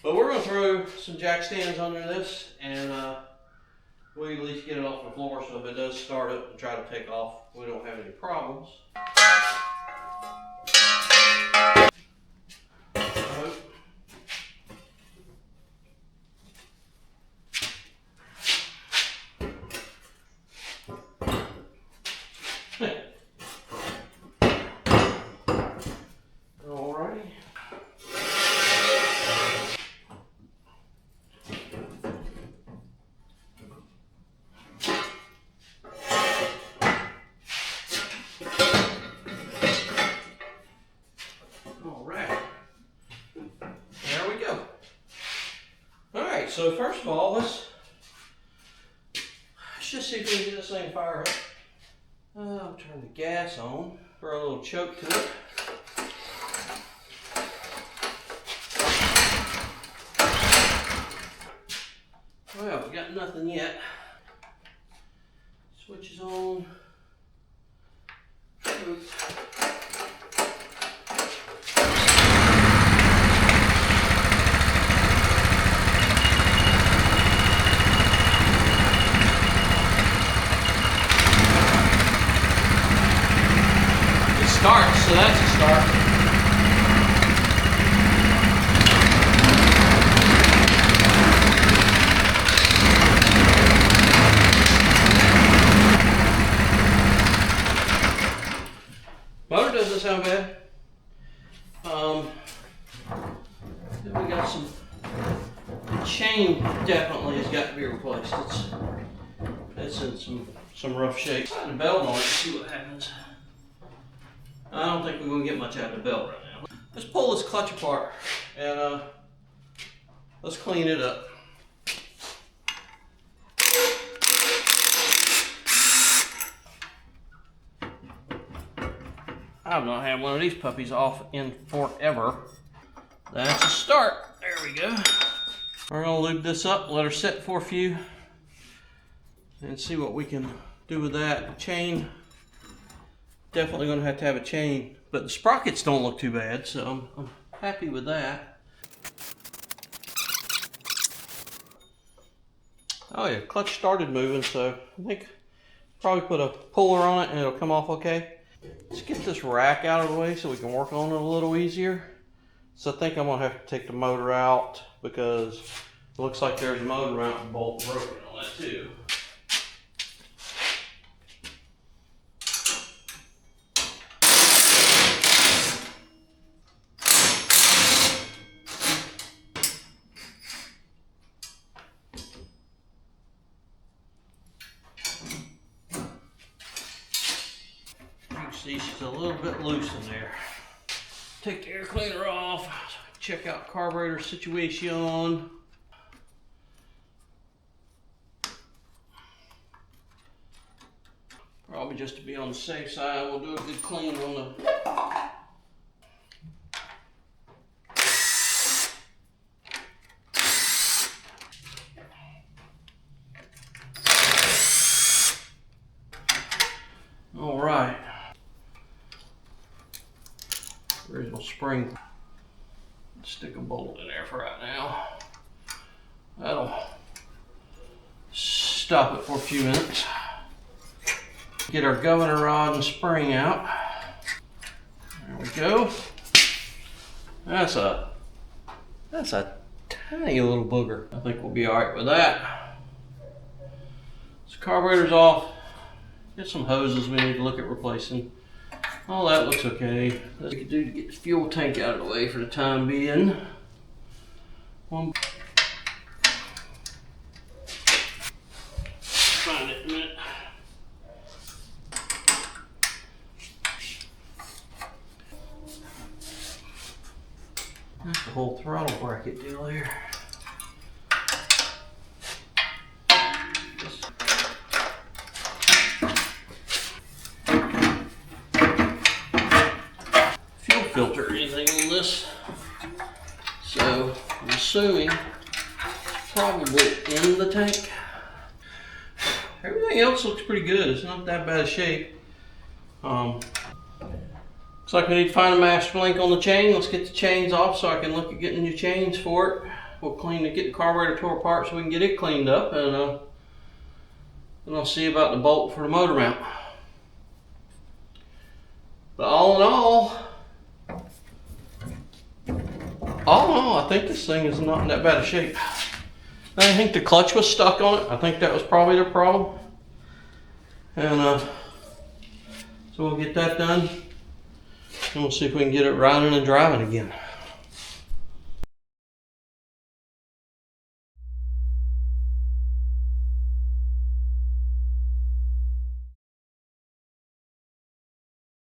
But we're going to throw some jack stands under this, and we'll at least get it off the floor, so if it does start up and try to take off, we don't have any problems. Alrighty. So first of all, let's just see if we can get this thing fired up. I'll turn the gas on, throw a little choke to it. Well, we got nothing yet. Switch is on. Starts, so that's a start. Motor doesn't sound bad. Then we got some. The chain definitely has got to be replaced. It's in some rough shape. Put the belt on it to see what happens. I don't think we're going to get much out of the belt right now. Let's pull this clutch apart and let's clean it up. I've not had one of these puppies off in forever. That's a start. There we go. We're going to lube this up, let her sit for a few, and see what we can do with that. The chain. Definitely going to have a chain, but the sprockets don't look too bad, so I'm happy with that. Oh yeah, clutch started moving, so I think probably put a puller on it and it'll come off okay. Let's get this rack out of the way so we can work on it a little easier. So I think I'm going to have to take the motor out because it looks like there's a motor mount bolt broken on that too. See, she's a little bit loose in there. Take the air cleaner off, check out carburetor situation. Probably just to be on the safe side, we'll do a good clean on the Alright. Original spring. Stick a bolt in there for right now. That'll stop it for a few minutes. Get our governor rod and spring out. There we go. That's a tiny little booger. I think we'll be alright with that. So carburetor's off. Get some hoses we need to look at replacing. All that looks okay. What we could do to get the fuel tank out of the way for the time being. Find it in a minute. That's the whole throttle bracket deal here. Filter or anything on this, so I'm assuming probably in the tank. Everything else looks pretty good. It's not that bad a shape. Looks like we need to find a master link on the chain. Let's get the chains off so I can look at getting new chains for it. we'll get the carburetor tore apart so we can get it cleaned up, and I'll see about the bolt for the motor mount. But all in all, I think this thing is not in that bad a shape. I think the clutch was stuck on it. I think that was probably the problem. And so we'll get that done, and we'll see if we can get it riding and driving again.